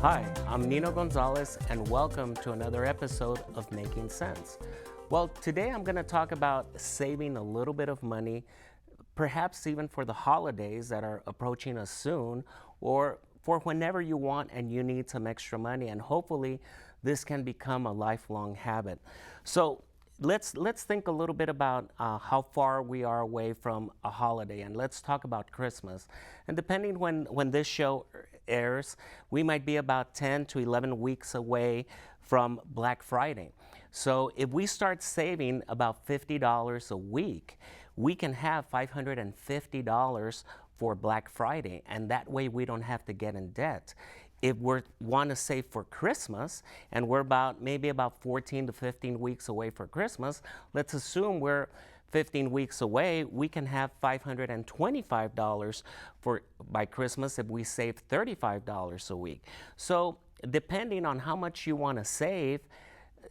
Hi, I'm Nino Gonzalez, and welcome to another episode of Making Sense. Well, today I'm going to talk about saving a little bit of money, perhaps even for the holidays that are approaching us soon, or for whenever you want and you need some extra money, and hopefully this can become a lifelong habit. So let's think a little bit about how far we are away from a holiday, and let's talk about Christmas. And depending when this show airs, we might be about 10 to 11 weeks away from Black Friday. So if we start saving about $50 a week, we can have $550 for Black Friday, and that way we don't have to get in debt. If we want to save for Christmas, and we're maybe about 14 to 15 weeks away for Christmas, let's assume we're 15 weeks away, we can have $525 by Christmas if we save $35 a week. So depending on how much you want to save,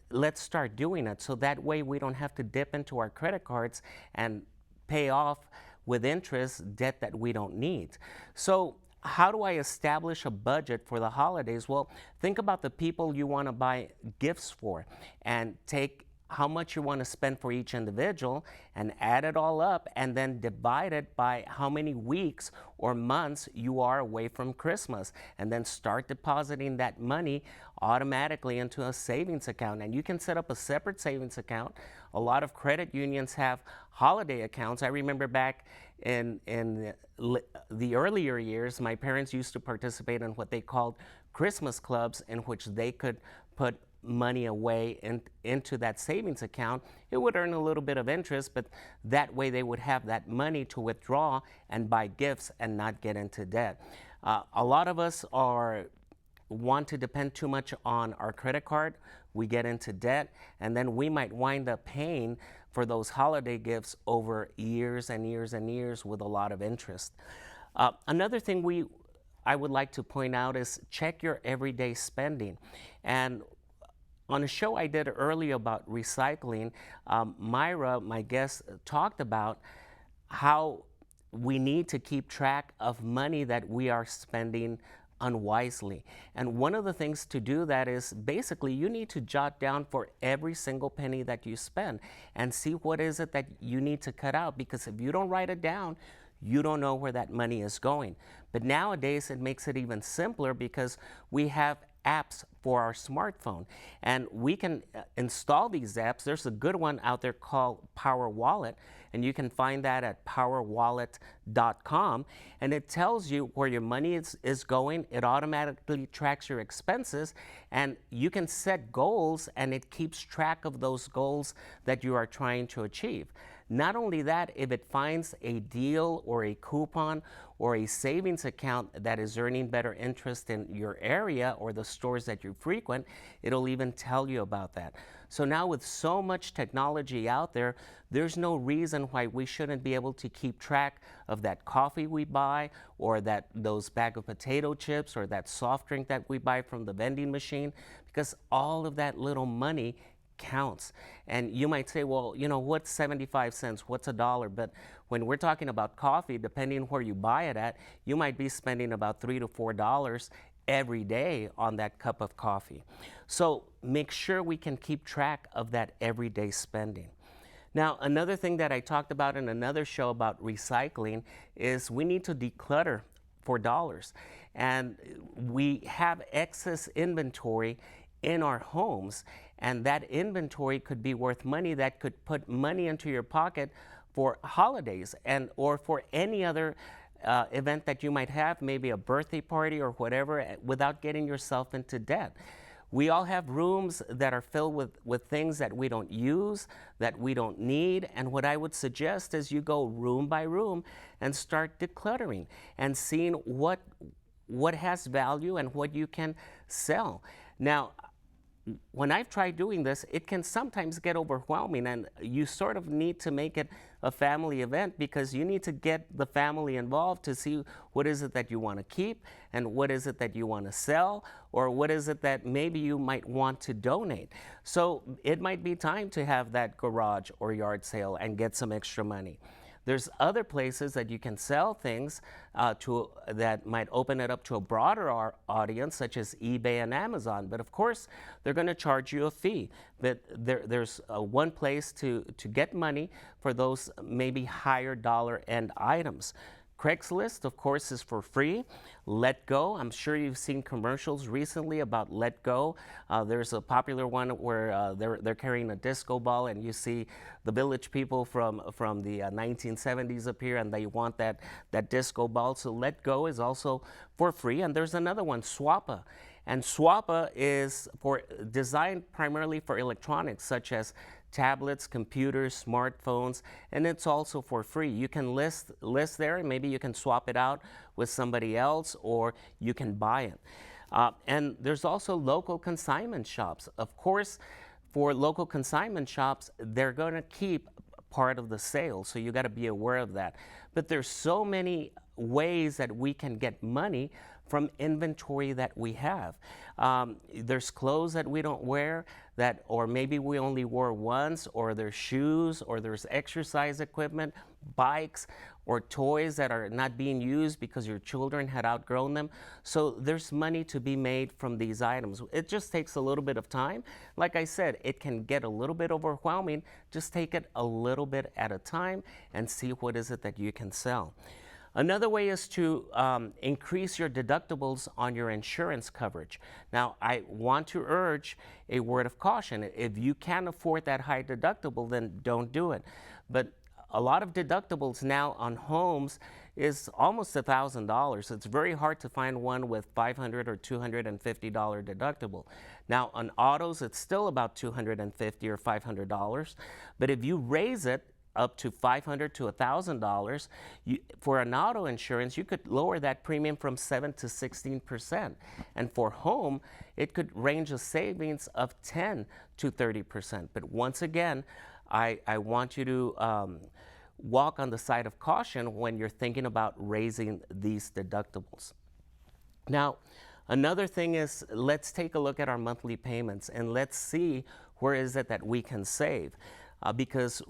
let's start doing it. So that way we don't have to dip into our credit cards and pay off with interest debt that we don't need. So how do I establish a budget for the holidays? Well, think about the people you want to buy gifts for and take how much you want to spend for each individual and add it all up and then divide it by how many weeks or months you are away from Christmas, and then start depositing that money automatically into a savings account. And you can set up a separate savings account. A lot of credit unions have holiday accounts. I remember back in the earlier years, my parents used to participate in what they called Christmas clubs, in which they could put money away into that savings account. It would earn a little bit of interest, but that way they would have that money to withdraw and buy gifts and not get into debt. A lot of us want to depend too much on our credit card. We get into debt, and then we might wind up paying for those holiday gifts over years and years and years with a lot of interest. Another thing I would like to point out is check your everyday spending. And on a show I did earlier about recycling, Myra, my guest, talked about how we need to keep track of money that we are spending unwisely. And one of the things to do that is basically you need to jot down for every single penny that you spend and see what is it that you need to cut out, because if you don't write it down, you don't know where that money is going. But nowadays it makes it even simpler because we have apps for our smartphone, and we can install these apps. There's a good one out there called Power Wallet, and you can find that at powerwallet.com, and it tells you where your money is going. It automatically tracks your expenses, and you can set goals, and it keeps track of those goals that you are trying to achieve. Not only that, if it finds a deal or a coupon or a savings account that is earning better interest in your area or the stores that you frequent, it'll even tell you about that. So now with so much technology out there, there's no reason why we shouldn't be able to keep track of that coffee we buy, or those bag of potato chips, or that soft drink that we buy from the vending machine, because all of that little money counts. And you might say, well, what's 75 cents? What's a dollar? But when we're talking about coffee, depending where you buy it at, you might be spending about $3 to $4 every day on that cup of coffee. So make sure we can keep track of that everyday spending. Now, another thing that I talked about in another show about recycling is we need to declutter for dollars. And we have excess inventory in our homes, and that inventory could be worth money that could put money into your pocket for holidays or for any other event that you might have, maybe a birthday party or whatever, without getting yourself into debt. We all have rooms that are filled with things that we don't use, that we don't need, and what I would suggest is you go room by room and start decluttering and seeing what has value and what you can sell. Now, when I've tried doing this, it can sometimes get overwhelming, and you sort of need to make it a family event, because you need to get the family involved to see what is it that you want to keep and what is it that you want to sell, or what is it that maybe you might want to donate. So it might be time to have that garage or yard sale and get some extra money. There's other places that you can sell things that might open it up to a broader audience, such as eBay and Amazon. But of course, they're going to charge you a fee. But there's one place to get money for those maybe higher dollar end items. Craigslist, of course, is for free. Let Go, I'm sure you've seen commercials recently about Let Go. There's a popular one where they're carrying a disco ball, and you see the Village People from the 1970s appear, and they want that disco ball. So Let Go is also for free. And there's another one, Swappa. And Swappa is designed primarily for electronics, such as tablets, computers, smartphones, and it's also for free. You can list there, and maybe you can swap it out with somebody else, or you can buy it. And there's also local consignment shops. Of course, for local consignment shops, they're going to keep part of the sale, so you got to be aware of that. But there's so many ways that we can get money from inventory that we have. There's clothes that we don't wear, or maybe we only wore once, or there's shoes, or there's exercise equipment, bikes, or toys that are not being used because your children had outgrown them. So there's money to be made from these items. It just takes a little bit of time. Like I said, it can get a little bit overwhelming. Just take it a little bit at a time and see what is it that you can sell. Another way is to increase your deductibles on your insurance coverage. Now, I want to urge a word of caution. If you can't afford that high deductible, then don't do it. But a lot of deductibles now on homes is almost $1,000. It's very hard to find one with $500 or $250 deductible. Now, on autos, it's still about $250 or $500. But if you raise it up to $500 to $1,000, for an auto insurance, you could lower that premium from 7 to 16%. And for home, it could range a savings of 10 to 30%. But once again, I want you to walk on the side of caution when you're thinking about raising these deductibles. Now, another thing is, let's take a look at our monthly payments and let's see where is it that we can save. Because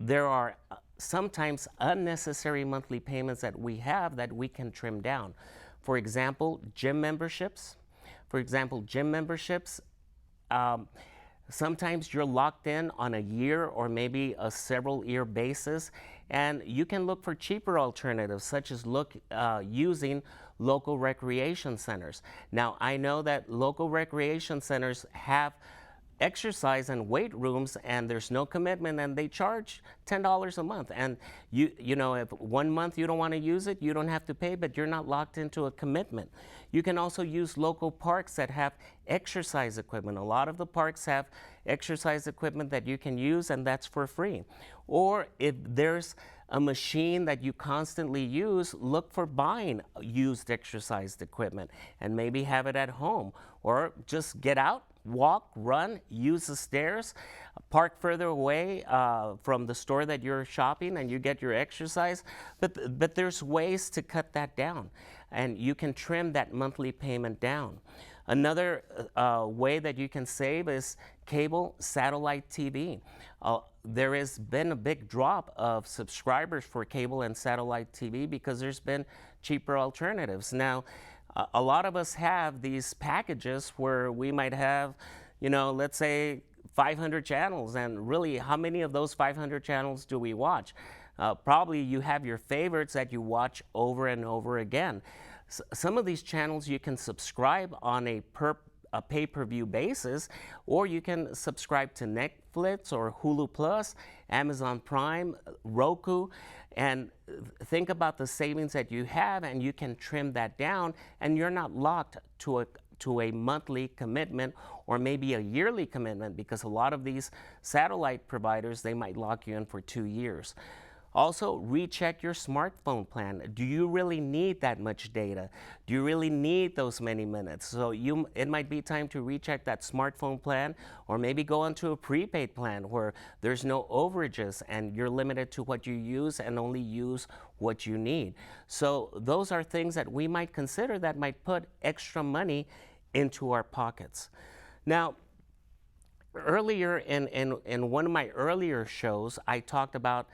there are sometimes unnecessary monthly payments that we have that we can trim down. For example, gym memberships. Sometimes you're locked in on a year or maybe a several year basis, and you can look for cheaper alternatives, such as using local recreation centers. Now, I know that local recreation centers have exercise and weight rooms, and there's no commitment, and they charge $10 a month. And you know, if 1 month you don't want to use it, you don't have to pay, but you're not locked into a commitment. You can also use local parks that have exercise equipment. A lot of the parks have exercise equipment that you can use, and that's for free. Or if there's a machine that you constantly use, look for buying used exercise equipment and maybe have it at home. Or just get out, walk, run, use the stairs, park further away from the store that you're shopping, and you get your exercise. But there's ways to cut that down, and you can trim that monthly payment down. Another way that you can save is cable satellite TV. There has been a big drop of subscribers for cable and satellite TV because there's been cheaper alternatives. Now, a lot of us have these packages where we might have, you know, let's say 500 channels, and really, how many of those 500 channels do we watch? Probably you have your favorites that you watch over and over again. Some of these channels you can subscribe on a pay-per-view basis, or you can subscribe to Netflix or Hulu Plus, Amazon Prime, Roku, and think about the savings that you have, and you can trim that down, and you're not locked to a monthly commitment or maybe a yearly commitment, because a lot of these satellite providers, they might lock you in for 2 years. Also, recheck your smartphone plan. Do you really need that much data? Do you really need those many minutes? So it might be time to recheck that smartphone plan, or maybe go onto a prepaid plan where there's no overages and you're limited to what you use and only use what you need. So those are things that we might consider that might put extra money into our pockets. Now, earlier in one of my earlier shows, I talked about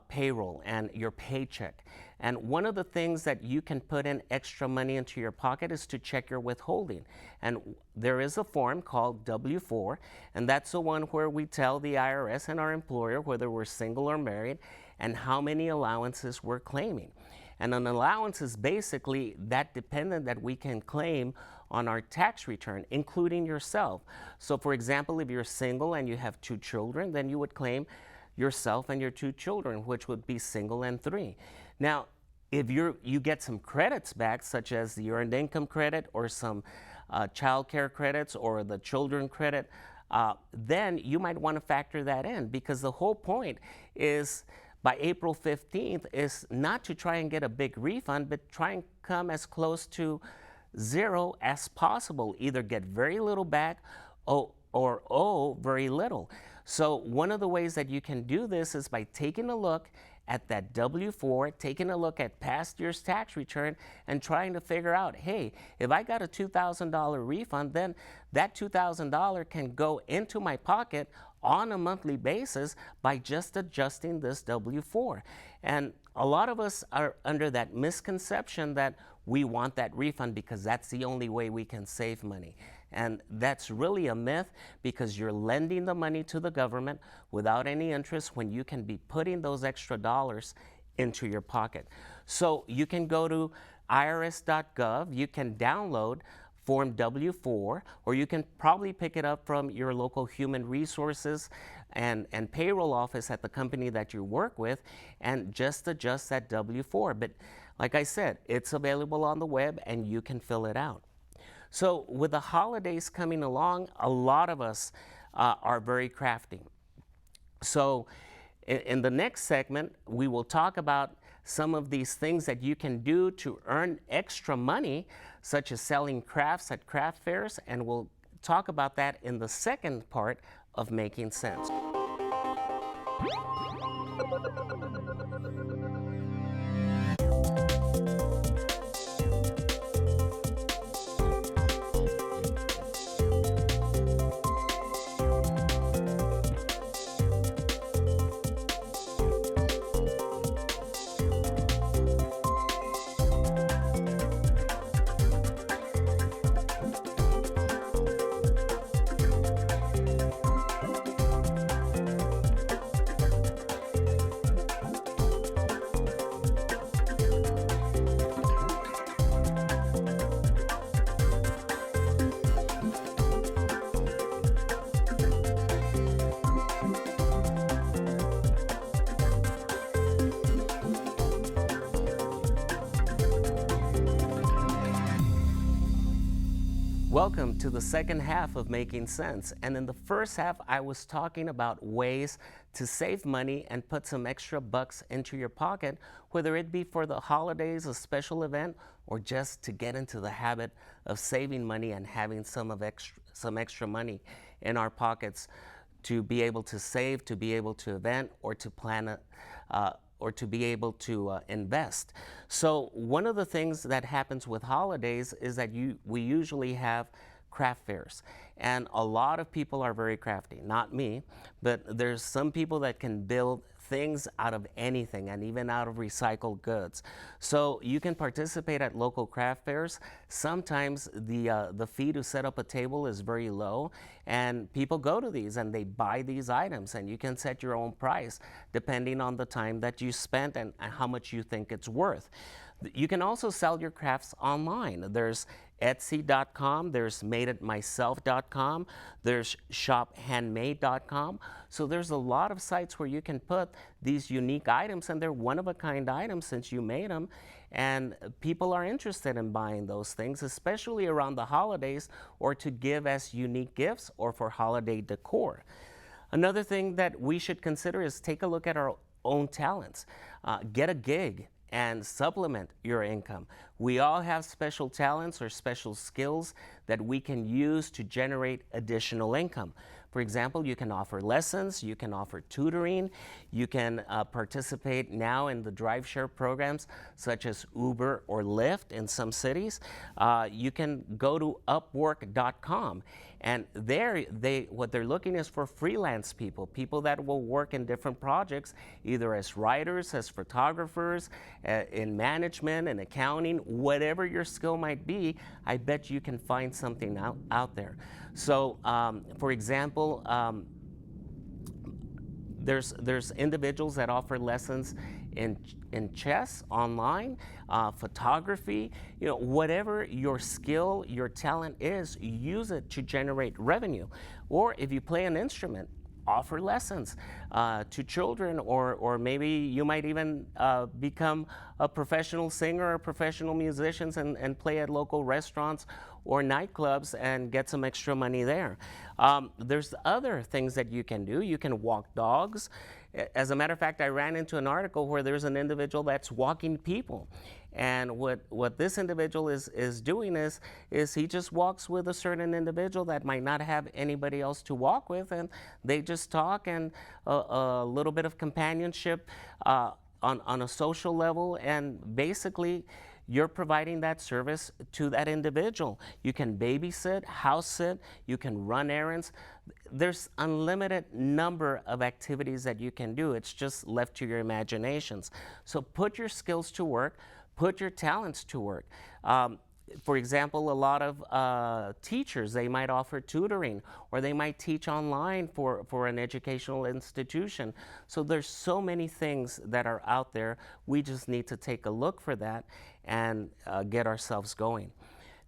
payroll and your paycheck. And one of the things that you can put in extra money into your pocket is to check your withholding. And there is a form called W-4, and that's the one where we tell the IRS and our employer whether we're single or married and how many allowances we're claiming. And an allowance is basically that dependent that we can claim on our tax return, including yourself. So for example, if you're single and you have 2 children, then you would claim yourself and your 2 children, which would be single and 3. Now, if you get some credits back, such as the earned income credit or some child care credits or the children credit, then you might want to factor that in, because the whole point is by April 15th is not to try and get a big refund, but try and come as close to zero as possible. Either get very little back or owe very little. So one of the ways that you can do this is by taking a look at that W-4, taking a look at past year's tax return and trying to figure out, hey, if I got a $2,000 refund, then that $2,000 can go into my pocket on a monthly basis by just adjusting this W-4. And a lot of us are under that misconception that we want that refund because that's the only way we can save money. And that's really a myth, because you're lending the money to the government without any interest when you can be putting those extra dollars into your pocket. So you can go to irs.gov, you can download Form W-4, or you can probably pick it up from your local human resources and payroll office at the company that you work with, and just adjust that W-4. But like I said, it's available on the web and you can fill it out. So with the holidays coming along, a lot of us are very crafty. So in the next segment, we will talk about some of these things that you can do to earn extra money, such as selling crafts at craft fairs, and we'll talk about that in the second part of Making Sense. Welcome to the second half of Making Sense. And in the first half, I was talking about ways to save money and put some extra bucks into your pocket, whether it be for the holidays, a special event, or just to get into the habit of saving money and having some extra money in our pockets to be able to save, to be able to event, or to plan or to be able to invest. So one of the things that happens with holidays is that we usually have craft fairs. And a lot of people are very crafty, not me, but there's some people that can build things out of anything and even out of recycled goods. So you can participate at local craft fairs. Sometimes the fee to set up a table is very low, and people go to these and they buy these items, and you can set your own price depending on the time that you spent and how much you think it's worth. You can also sell your crafts online. There's Etsy.com, there's madeitmyself.com, there's shophandmade.com. So there's a lot of sites where you can put these unique items, and they're one-of-a-kind items since you made them, and people are interested in buying those things, especially around the holidays, or to give as unique gifts or for holiday decor. Another thing that we should consider is take a look at our own talents. Get a gig and supplement your income. We all have special talents or special skills that we can use to generate additional income. For example, you can offer lessons, you can offer tutoring, you can participate now in the drive share programs such as Uber or Lyft in some cities. You can go to Upwork.com, and there what they're looking is for freelance people, people that will work in different projects, either as writers, as photographers, in management, in accounting, whatever your skill might be. I bet you can find something out there. So, for example, there's individuals that offer lessons in chess online, photography. Whatever your skill, your talent is, use it to generate revenue. Or if you play an instrument, offer lessons to children, or maybe you might even become a professional singer or professional musician and play at local restaurants or nightclubs and get some extra money there. There's other things that you can do. You can walk dogs. As a matter of fact, I ran into an article where there's an individual that's walking people. And what this individual is doing is he just walks with a certain individual that might not have anybody else to walk with, and they just talk, and a little bit of companionship on a social level, and basically you're providing that service to that individual. You can babysit, house sit, you can run errands. There's unlimited number of activities that you can do. It's just left to your imaginations. So put your skills to work, put your talents to work. For example, a lot of teachers, they might offer tutoring, or they might teach online for an educational institution. So there's so many things that are out there. We just need to take a look for that and get ourselves going.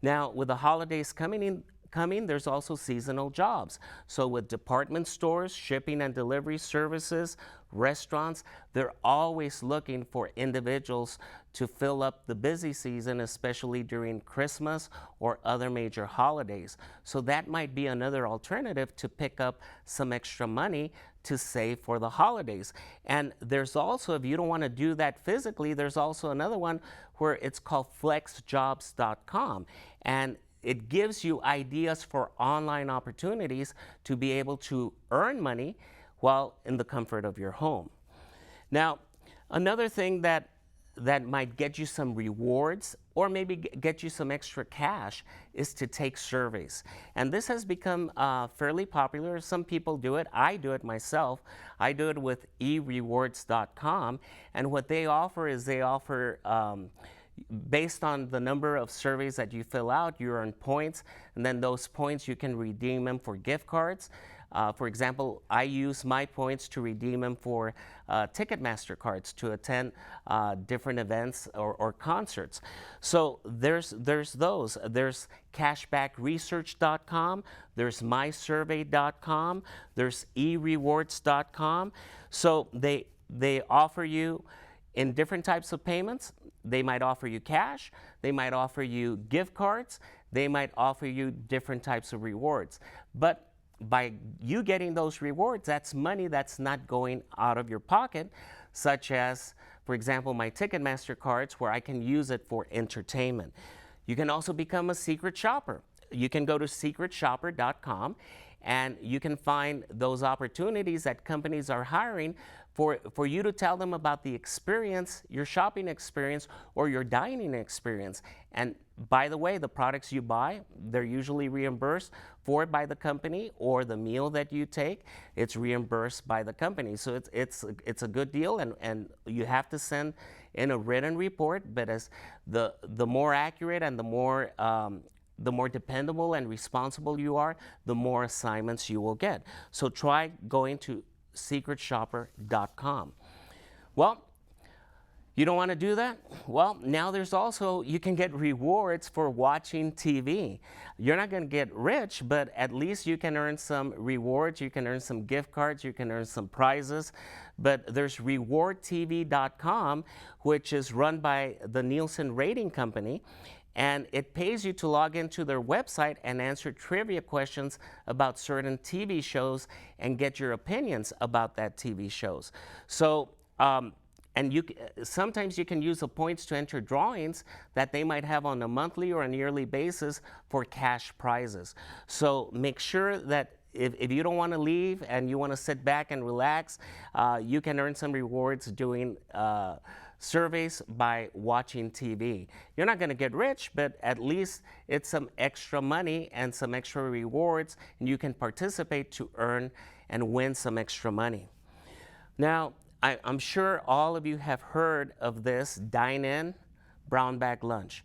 Now, with the holidays coming, there's also seasonal jobs. So with department stores, shipping and delivery services, restaurants, they're always looking for individuals to fill up the busy season, especially during Christmas or other major holidays. So that might be another alternative to pick up some extra money to save for the holidays. And there's also, if you don't want to do that physically, there's also another one where it's called flexjobs.com. And it gives you ideas for online opportunities to be able to earn money while in the comfort of your home. Now, another thing that might get you some rewards or maybe get you some extra cash is to take surveys. And this has become fairly popular. Some people do it. I do it myself. I do it with erewards.com. And what they offer is based on the number of surveys that you fill out, you earn points, and then those points you can redeem them for gift cards. For example, I use my points to redeem them for Ticketmaster cards to attend different events or concerts. So there's those. There's cashbackresearch.com, there's mysurvey.com, there's erewards.com. So they offer you in different types of payments. They might offer you cash, they might offer you gift cards, they might offer you different types of rewards. But by you getting those rewards, that's money that's not going out of your pocket, such as, for example, my Ticketmaster cards, where I can use it for entertainment. You can also become a secret shopper. You can go to secretshopper.com and you can find those opportunities that companies are hiring for you to tell them about the experience, your shopping experience or your dining experience. And by the way, the products you buy, they're usually reimbursed for by the company, or the meal that you take, it's reimbursed by the company. So it's a good deal, and you have to send in a written report, but as the more accurate and the more dependable and responsible you are, the more assignments you will get. So try going to secretshopper.com. Well, you don't want to do that? Well, now there's also, you can get rewards for watching TV. You're not going to get rich, but at least you can earn some rewards. You can earn some gift cards. You can earn some prizes. But there's rewardtv.com, which is run by the Nielsen Rating Company. And it pays you to log into their website and answer trivia questions about certain TV shows and get your opinions about that TV shows. So, and sometimes you can use the points to enter drawings that they might have on a monthly or an yearly basis for cash prizes. So make sure that if you don't want to leave and you want to sit back and relax, you can earn some rewards doing surveys by watching TV. You're not going to get rich, but at least it's some extra money and some extra rewards, and you can participate to earn and win some extra money. Now, I'm sure all of you have heard of this dine-in brown bag lunch,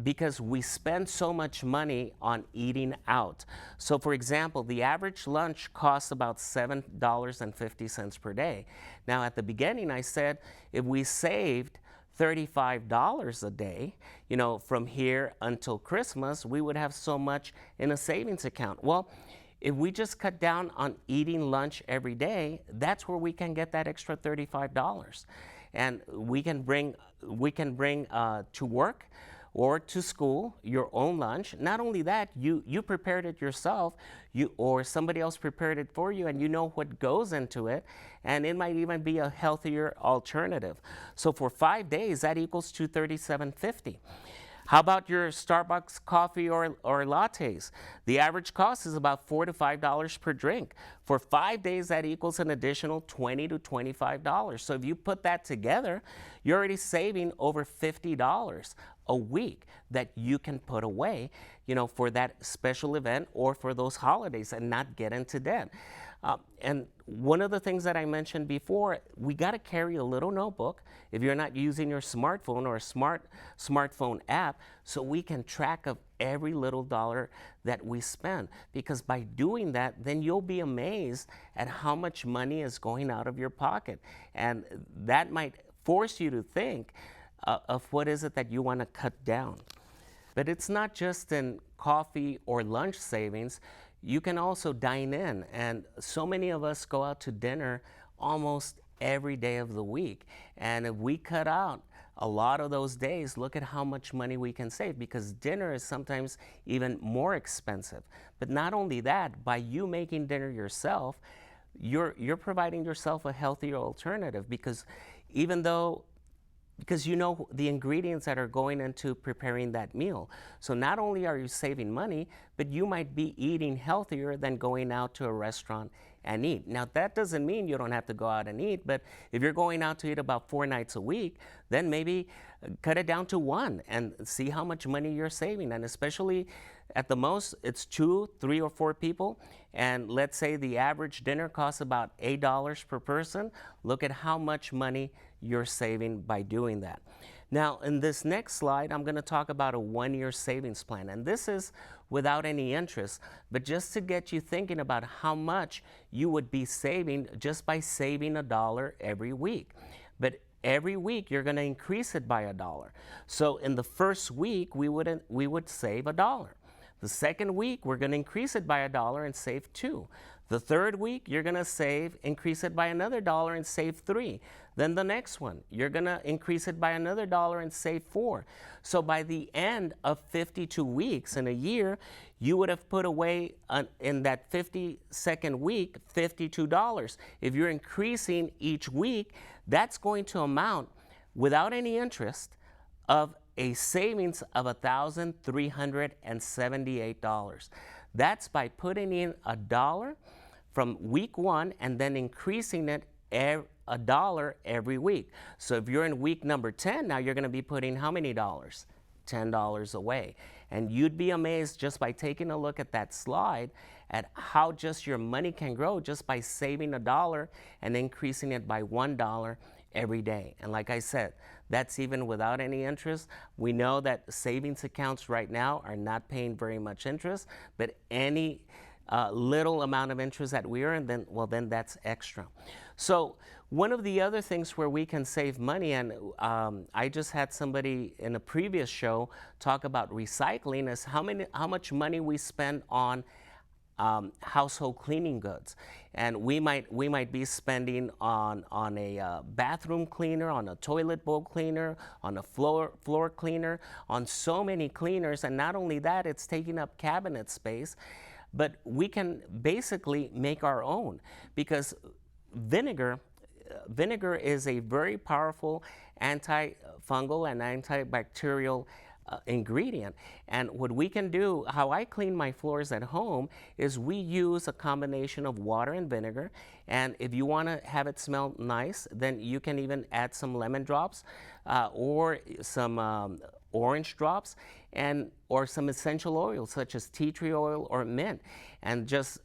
because we spend so much money on eating out. So for example, the average lunch costs about $7.50 per day. Now at the beginning I said if we saved $35 a day, from here until Christmas, we would have so much in a savings account. Well, if we just cut down on eating lunch every day, that's where we can get that extra $35. And we can bring to work or to school your own lunch. Not only that, you prepared it yourself, or somebody else prepared it for you, and you know what goes into it, and it might even be a healthier alternative. So for 5 days, that equals to $37.50. How about your Starbucks coffee or lattes? The average cost is about $4 to $5 per drink. For 5 days, that equals an additional $20 to $25. So if you put that together, you're already saving over $50 a week that you can put away, for that special event or for those holidays and not get into debt. And one of the things that I mentioned before, we got to carry a little notebook if you're not using your smartphone or a smartphone app, so we can track of every little dollar that we spend. Because by doing that, then you'll be amazed at how much money is going out of your pocket. And that might force you to think of what is it that you want to cut down. But it's not just in coffee or lunch savings. You can also dine in, and so many of us go out to dinner almost every day of the week. And if we cut out a lot of those days, look at how much money we can save, because dinner is sometimes even more expensive. But not only that, by you making dinner yourself, you're providing yourself a healthier alternative, because you know the ingredients that are going into preparing that meal. So not only are you saving money, but you might be eating healthier than going out to a restaurant and eat. Now that doesn't mean you don't have to go out and eat, but if you're going out to eat about 4 nights a week, then maybe cut it down to 1 and see how much money you're saving. And especially at the most, it's 2, 3, or 4 people. And let's say the average dinner costs about $8 per person. Look at how much money you're saving by doing that. Now, in this next slide, I'm going to talk about a 1-year savings plan. And this is without any interest, but just to get you thinking about how much you would be saving just by saving $1 every week. But every week, you're going to increase it by $1. So in the first week, we would save $1. The second week, we're going to increase it by $1 and save $2. The third week, you're going to increase it by another $1 and save $3. Then the next one, you're going to increase it by another $1 and save $4. So by the end of 52 weeks in a year, you would have put away in that 52nd week $52. If you're increasing each week, that's going to amount, without any interest, of a savings of $1,378. That's by putting in $1 from week 1 and then increasing it $1 every week. So if you're in week number 10, now you're going to be putting how many dollars? $10 away. And you'd be amazed just by taking a look at that slide at how just your money can grow just by saving $1 and increasing it by $1 every day. And like I said, that's even without any interest. We know that savings accounts right now are not paying very much interest, but any little amount of interest that we earn, then that's extra. So one of the other things where we can save money, and I just had somebody in a previous show talk about recycling, is how much money we spend on household cleaning goods. And we might be spending on a bathroom cleaner, on a toilet bowl cleaner, on a floor cleaner, on so many cleaners. And not only that, it's taking up cabinet space, but we can basically make our own, because vinegar, vinegar is a very powerful antifungal and antibacterial ingredient. And what we can do, how I clean my floors at home, is we use a combination of water and vinegar. And if you want to have it smell nice, then you can even add some lemon drops or some orange drops, and or some essential oils such as tea tree oil or mint, and just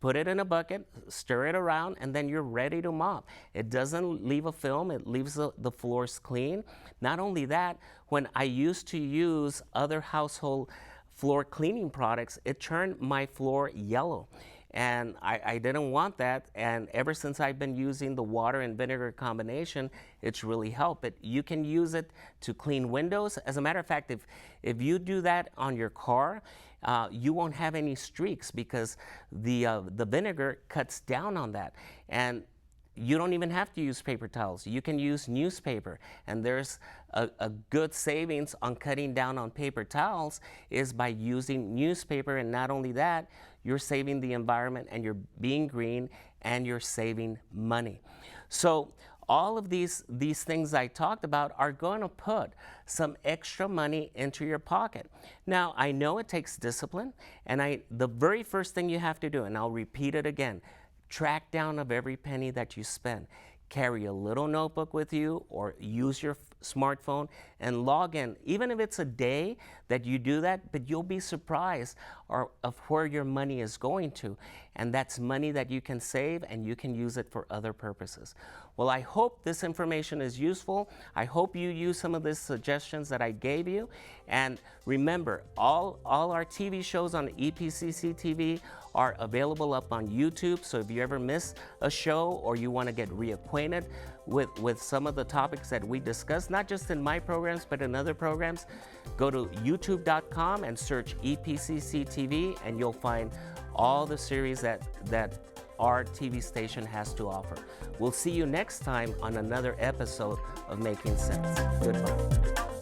put it in a bucket, stir it around, and then you're ready to mop. It doesn't leave a film, it leaves the floors clean. Not only that, when I used to use other household floor cleaning products, it turned my floor yellow. And I didn't want that, and ever since I've been using the water and vinegar combination, it's really helped. But you can use it to clean windows. As a matter of fact, if you do that on your car, you won't have any streaks, because the vinegar cuts down on that. And you don't even have to use paper towels. You can use newspaper, and there's a good savings on cutting down on paper towels is by using newspaper. And not only that, you're saving the environment, and you're being green, and you're saving money. So all of these things I talked about are going to put some extra money into your pocket. Now, I know it takes discipline, and the very first thing you have to do, and I'll repeat it again, track down of every penny that you spend. Carry a little notebook with you, or use your smartphone and log in. Even if it's a day that you do that, but you'll be surprised of where your money is going to. And that's money that you can save, and you can use it for other purposes. Well, I hope this information is useful. I hope you use some of the suggestions that I gave you. And remember, all our TV shows on EPCC TV are available up on YouTube. So if you ever miss a show, or you want to get reacquainted with some of the topics that we discussed, not just in my programs, but in other programs, go to youtube.com and search EPCC TV, and you'll find all the series that our TV station has to offer. We'll see you next time on another episode of Making Sense. Goodbye.